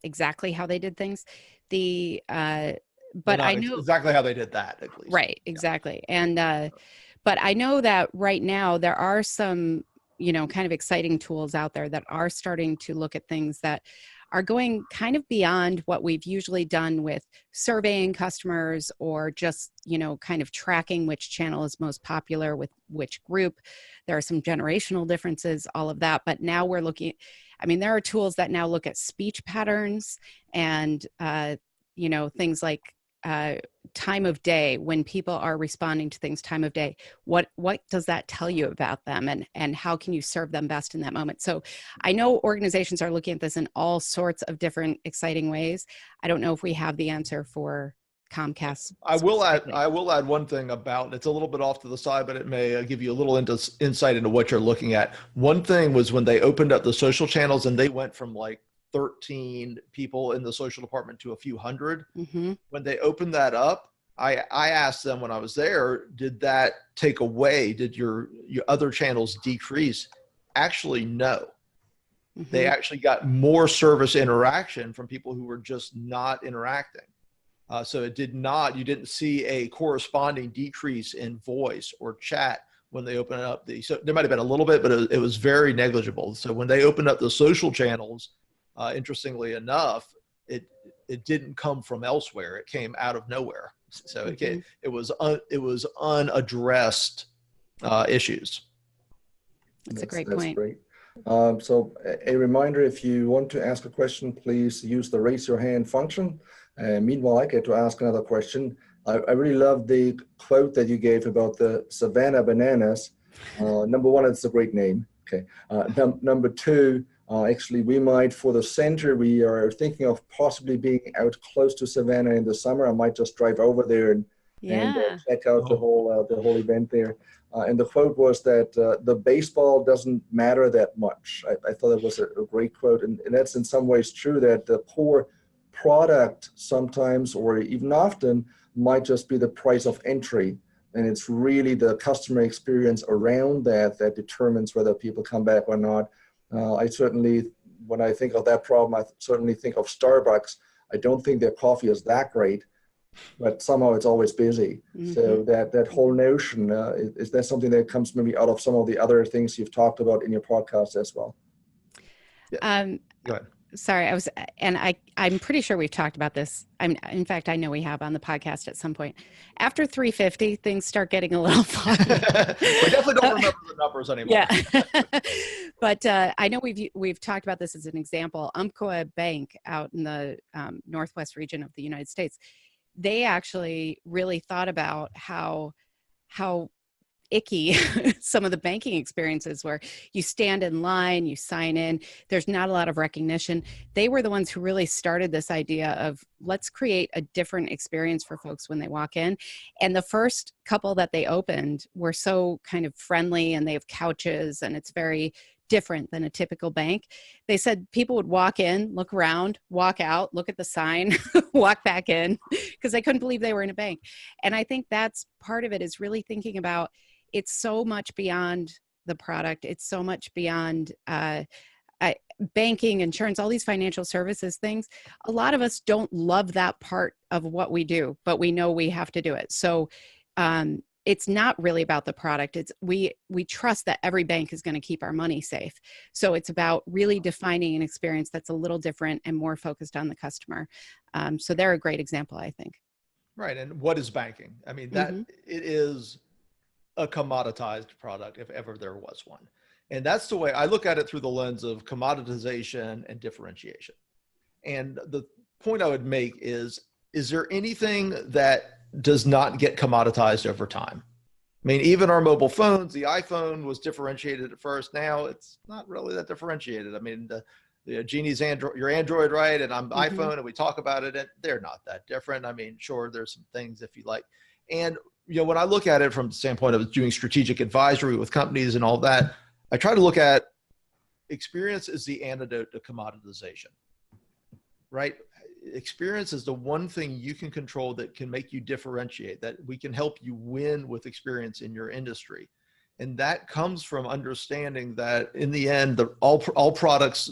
exactly how they did things. But I know exactly how they did that, at least. Right, exactly. And but I know that right now there are some, kind of exciting tools out there that are starting to look at things that are going kind of beyond what we've usually done with surveying customers or just, kind of tracking which channel is most popular with which group. There are some generational differences, all of that. But now we're looking, there are tools that now look at speech patterns and, things like time of day, when people are responding to things, time of day, what does that tell you about them, and how can you serve them best in that moment? So I know organizations are looking at this in all sorts of different exciting ways. I don't know if we have the answer for Comcast. I will add one thing about, it's a little bit off to the side, but it may give you a little insight into what you're looking at. One thing was when they opened up the social channels and they went from like 13 people in the social department to a few hundred. Mm-hmm. When they opened that up, I asked them when I was there, did that take away? Did your other channels decrease? Actually, no. Mm-hmm. They actually got more service interaction from people who were just not interacting. So it did not, you didn't see a corresponding decrease in voice or chat when they opened up so there might've been a little bit, but it was very negligible. So when they opened up the social channels, interestingly enough, it didn't come from elsewhere. It came out of nowhere. So mm-hmm. it was unaddressed issues. That's a great point. Great. So a reminder, if you want to ask a question, please use the raise your hand function. Meanwhile, I get to ask another question. I really love the quote that you gave about the Savannah bananas. Number one, it's a great name. Okay. Number two, actually, we might, for the center, we are thinking of possibly being out close to Savannah in the summer. I might just drive over there and check out the whole event there. And the quote was that the baseball doesn't matter that much. I thought it was a great quote. And that's in some ways true, that the core product sometimes, or even often, might just be the price of entry. And it's really the customer experience around that determines whether people come back or not. I certainly, when I think of that problem, I certainly think of Starbucks. I don't think their coffee is that great, but somehow it's always busy. Mm-hmm. So that whole notion, is that something that comes maybe out of some of the other things you've talked about in your podcast as well? Yeah. Go ahead. Sorry, I'm pretty sure we've talked about this. In fact, I know we have on the podcast at some point. After 350, things start getting a little fun. We definitely don't remember the numbers anymore. Yeah. But I know we've talked about this as an example. Umpqua Bank out in the northwest region of the United States, they actually really thought about how icky some of the banking experiences where you stand in line, you sign in, there's not a lot of recognition. They were the ones who really started this idea of let's create a different experience for folks when they walk in. And the first couple that they opened were so kind of friendly, and they have couches, and it's very different than a typical bank. They said people would walk in, look around, walk out, look at the sign, walk back in, because they couldn't believe they were in a bank. And I think that's part of it, is really thinking about it's so much beyond the product. It's so much beyond banking, insurance, all these financial services things. A lot of us don't love that part of what we do, but we know we have to do it. So it's not really about the product. It's we trust that every bank is going to keep our money safe. So it's about really defining an experience that's a little different and more focused on the customer. So they're a great example, I think. Right. And what is banking? I mean, that it is a commoditized product, if ever there was one. And that's the way I look at it, through the lens of commoditization and differentiation. And the point I would make is there anything that does not get commoditized over time? I mean, even our mobile phones, the iPhone was differentiated at first. Now it's not really that differentiated. I mean, Jeannie's Android, your Android, right? And I'm iPhone, and we talk about it, and they're not that different. I mean, sure, there's some things if you like. And, you know, when I look at it from the standpoint of doing strategic advisory with companies and all that, I try to look at experience as the antidote to commoditization, right? Experience is the one thing you can control that can make you differentiate, that we can help you win with experience in your industry. And that comes from understanding that in the end, all products,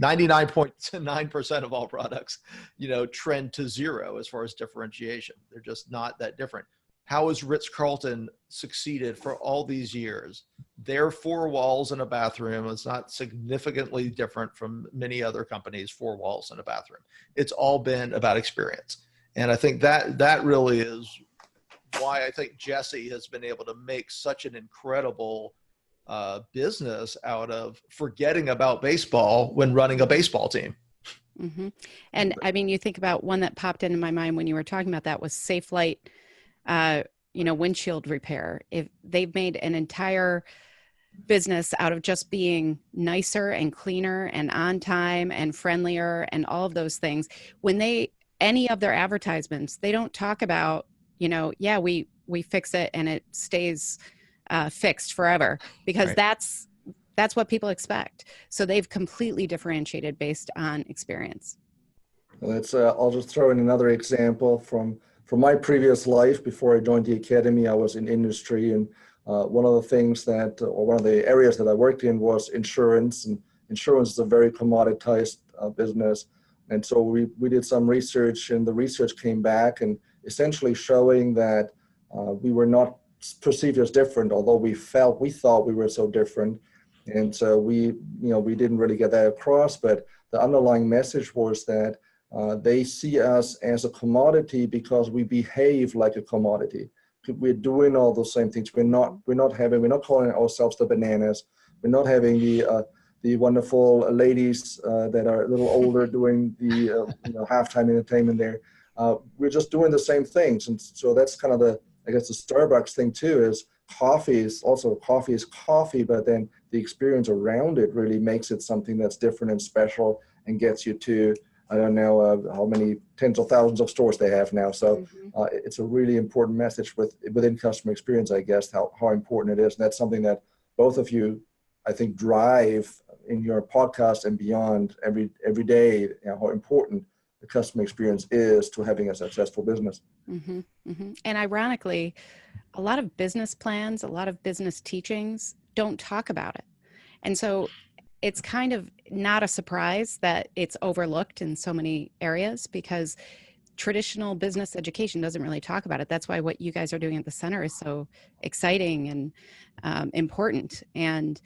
99.9% of all products, you know, trend to zero as far as differentiation. They're just not that different. How has Ritz-Carlton succeeded for all these years? Their four walls and a bathroom is not significantly different from many other companies' four walls and a bathroom. It's all been about experience. And I think that really is why I think Jesse has been able to make such an incredible business out of forgetting about baseball when running a baseball team. Mm-hmm. And I mean, you think about one that popped into my mind when you were talking about that was Safe Light, windshield repair. If they've made an entire business out of just being nicer and cleaner and on time and friendlier and all of those things, when any of their advertisements, they don't talk about, you know, yeah, we fix it and it stays fixed forever, because right. that's what people expect. So they've completely differentiated based on experience. I'll just throw in another example from my previous life. Before I joined the academy, I was in industry, and one of the areas that I worked in was insurance, and insurance is a very commoditized business. And so we did some research, and the research came back and essentially showing that we were not perceived as different, although we thought we were so different. And so we didn't really get that across, but the underlying message was that they see us as a commodity because we behave like a commodity. We're doing all those same things. We're not calling ourselves the bananas. We're not having the wonderful ladies that are a little older doing the halftime entertainment there. We're just doing the same things. And so that's kind of the Starbucks thing too, is coffee is coffee, but then the experience around it really makes it something that's different and special and gets you to, I don't know how many tens of thousands of stores they have now. So it's a really important message within customer experience, I guess, how important it is. And that's something that both of you, I think, drive in your podcast and beyond every day, how important the customer experience is to having a successful business. Mm-hmm, mm-hmm. And ironically, a lot of business plans, a lot of business teachings don't talk about it. And so it's kind of not a surprise that it's overlooked in so many areas, because traditional business education doesn't really talk about it. That's why what you guys are doing at the center is so exciting and important. And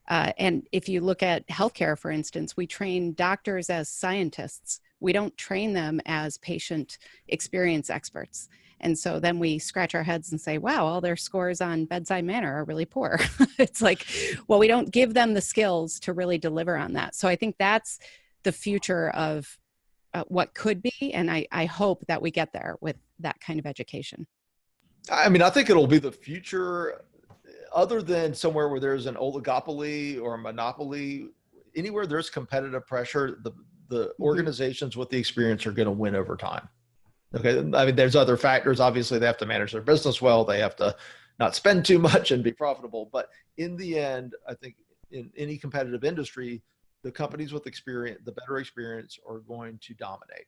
if you look at healthcare, for instance, we train doctors as scientists. We don't train them as patient experience experts. And so then we scratch our heads and say, wow, all their scores on bedside manner are really poor. It's like, well, we don't give them the skills to really deliver on that. So I think that's the future of what could be. And I hope that we get there with that kind of education. I mean, I think it'll be the future other than somewhere where there's an oligopoly or a monopoly, anywhere there's competitive pressure, the organizations with the experience are going to win over time. Okay. I mean, there's other factors. Obviously, they have to manage their business well. They have to not spend too much and be profitable. But in the end, I think in any competitive industry, the companies with experience, the better experience, are going to dominate,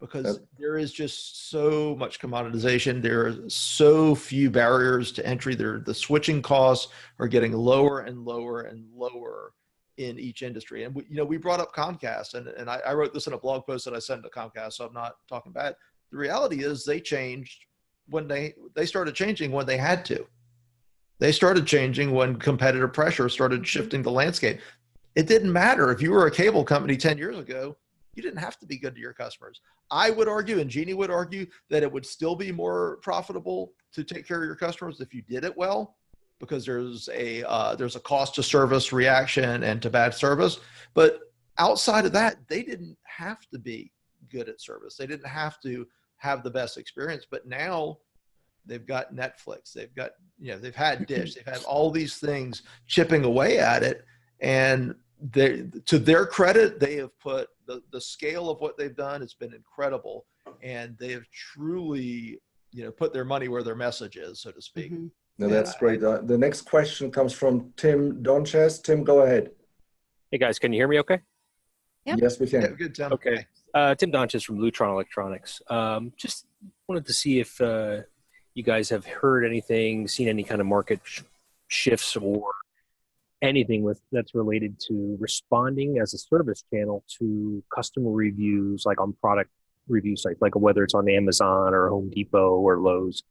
because there is just so much commoditization. There are so few barriers to entry. The switching costs are getting lower and lower and lower in each industry. And we brought up Comcast, and I wrote this in a blog post that I sent to Comcast, so I'm not talking bad. The reality is they changed when they started changing when they had to. They started changing when competitive pressure started shifting the landscape. It didn't matter if you were a cable company 10 years ago, you didn't have to be good to your customers. I would argue, and Jeannie would argue, that it would still be more profitable to take care of your customers if you did it well, because there's a cost to service reaction and to bad service. But outside of that, they didn't have to be good at service. They didn't have to have the best experience. But now they've got Netflix, they've had Dish, they've had all these things chipping away at it. And to their credit, they have put the scale of what they've done has been incredible. And they have truly, put their money where their message is, so to speak. Mm-hmm. No, that's great. The next question comes from Tim Donches. Tim, go ahead. Hey guys, can you hear me okay? Yep. Yes, we can. Yeah, good, Tim. Okay. Tim Donches from Lutron Electronics. Just wanted to see if you guys have heard anything, seen any kind of market shifts or anything that's related to responding as a service channel to customer reviews, like on product review sites, like whether it's on Amazon or Home Depot or Lowe's,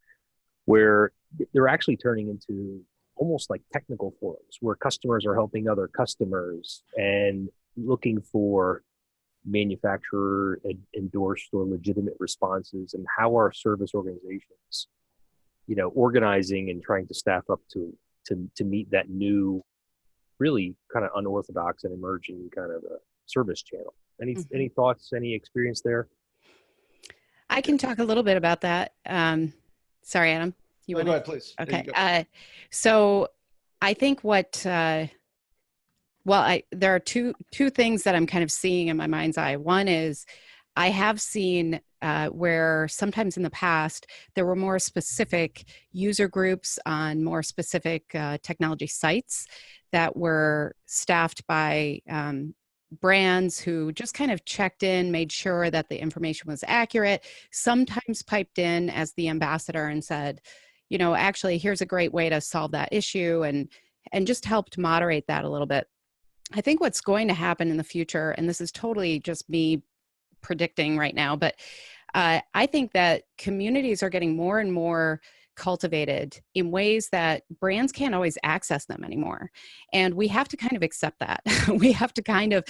where they're actually turning into almost like technical forums where customers are helping other customers and looking for manufacturer endorsed or legitimate responses, and how are service organizations, organizing and trying to staff up to meet that new, really kind of unorthodox and emerging kind of a service channel. Any thoughts, any experience there? I can talk a little bit about that. Sorry, Adam. Go ahead, please. Okay. So I think there are two things that I'm kind of seeing in my mind's eye. One is I have seen where sometimes in the past there were more specific user groups on more specific technology sites that were staffed by brands who just kind of checked in, made sure that the information was accurate, sometimes piped in as the ambassador and said, actually, here's a great way to solve that issue, and just helped moderate that a little bit. I think what's going to happen in the future, and this is totally just me predicting right now, but I think that communities are getting more and more cultivated in ways that brands can't always access them anymore. And we have to kind of accept that. We have to kind of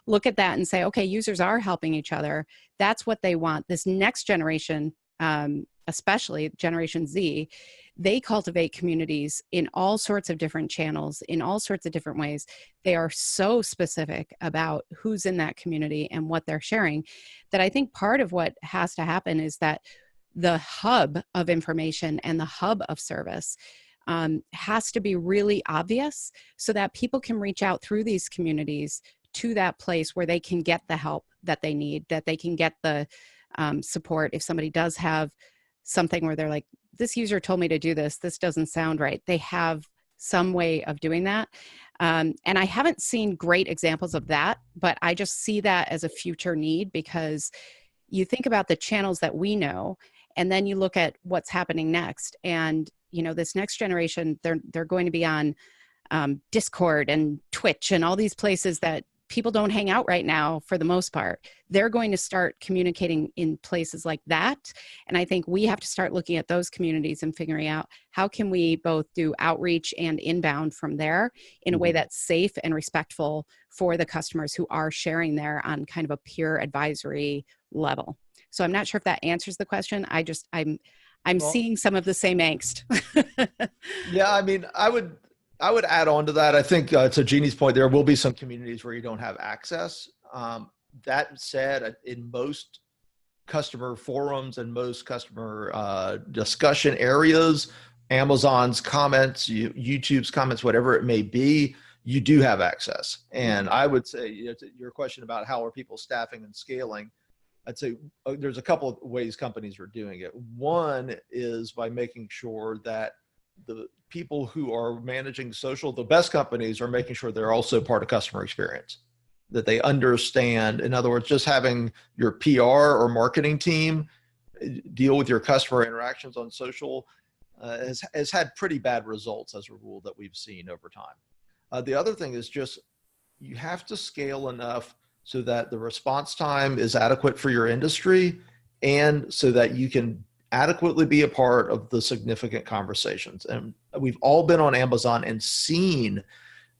look at that and say, okay, users are helping each other. That's what they want. This next generation, especially Generation Z, they cultivate communities in all sorts of different channels, in all sorts of different ways. They are so specific about who's in that community and what they're sharing, that I think part of what has to happen is that the hub of information and the hub of service has to be really obvious, so that people can reach out through these communities to that place where they can get the help that they need, that they can get the support if somebody does have something where they're like, this user told me to do this, this doesn't sound right. They have some way of doing that. And I haven't seen great examples of that, but I just see that as a future need, because you think about the channels that we know, and then you look at what's happening next. And, this next generation, they're going to be on Discord and Twitch and all these places that people don't hang out right now for the most part. They're going to start communicating in places like that. And I think we have to start looking at those communities and figuring out how can we both do outreach and inbound from there in a way that's safe and respectful for the customers who are sharing there on kind of a peer advisory level. So I'm not sure if that answers the question. I'm seeing some of the same angst. Yeah, I mean, I would add on to that. I think to Jeannie's point, there will be some communities where you don't have access. That said, in most customer forums and most customer discussion areas, Amazon's comments, YouTube's comments, whatever it may be, you do have access. And I would say, to your question about how are people staffing and scaling, I'd say there's a couple of ways companies are doing it. One is by making sure that the people who are managing social, the best companies are making sure they're also part of customer experience, that they understand. In other words, just having your PR or marketing team deal with your customer interactions on social has had pretty bad results as a rule that we've seen over time. The other thing is just you have to scale enough so that the response time is adequate for your industry and so that you can adequately be a part of the significant conversations. And we've all been on Amazon and seen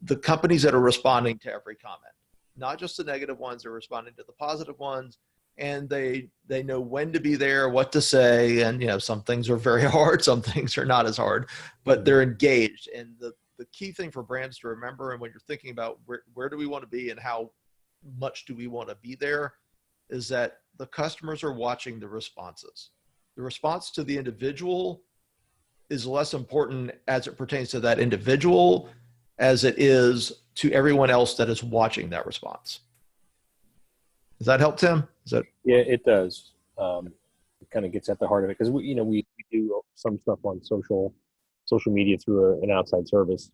the companies that are responding to every comment, not just the negative ones, they're responding to the positive ones. And they know when to be there, what to say. And, some things are very hard, some things are not as hard, but they're engaged. And the key thing for brands to remember, and when you're thinking about where do we want to be and how much do we want to be there, is that the customers are watching the responses. The response to the individual is less important as it pertains to that individual as it is to everyone else that is watching that response. Does that help, Tim? Yeah, it does. It kind of gets at the heart of it because we do some stuff on social media through an outside service.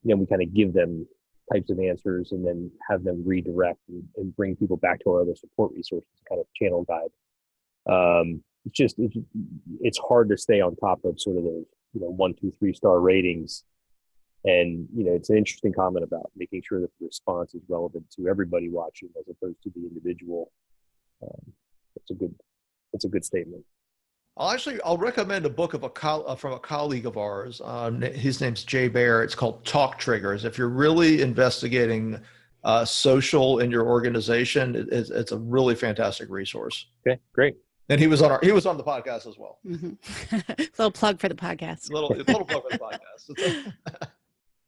We kind of give them types of answers and then have them redirect and bring people back to our other support resources, kind of channel guide. It's hard to stay on top of sort of those 1, 2, 3-star ratings. And, it's an interesting comment about making sure that the response is relevant to everybody watching as opposed to the individual. It's a good statement. I'll recommend a book from a colleague of ours. His name's Jay Baer. It's called Talk Triggers. If you're really investigating social in your organization, it's a really fantastic resource. Okay, great. And he was on the podcast as well. Mm-hmm. Little plug for the podcast. Little plug for the podcast.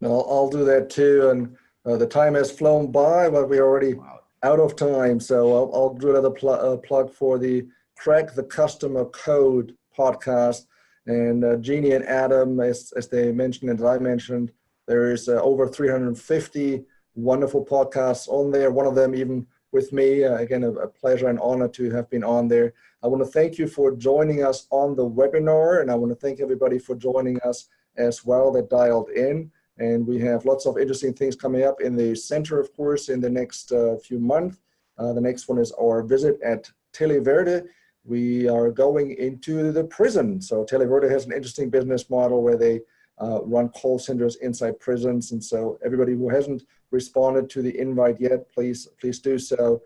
I'll do that too. And the time has flown by, but we're already out of time. So I'll do another plug for the Crack the Customer Code podcast. And Jeannie and Adam, as they mentioned and as I mentioned, there is over 350 wonderful podcasts on there. One of them even with me. Again, a pleasure and honor to have been on there. I want to thank you for joining us on the webinar, and I want to thank everybody for joining us as well that dialed in. And we have lots of interesting things coming up in the center, of course, in the next few months. The next one is our visit at Televerde. We are going into the prison. So Televerde has an interesting business model where they run call centers inside prisons. And so everybody who hasn't responded to the invite yet, please do so.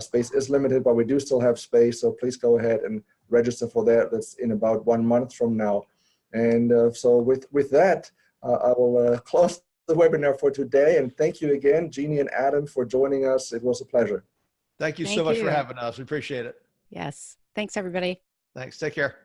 Space is limited, but we do still have space. So please go ahead and register for that. That's in about 1 month from now. And so with that, I will close the webinar for today. And thank you again, Jeannie and Adam, for joining us. It was a pleasure. Thank you so much for having us. We appreciate it. Yes. Thanks, everybody. Thanks. Take care.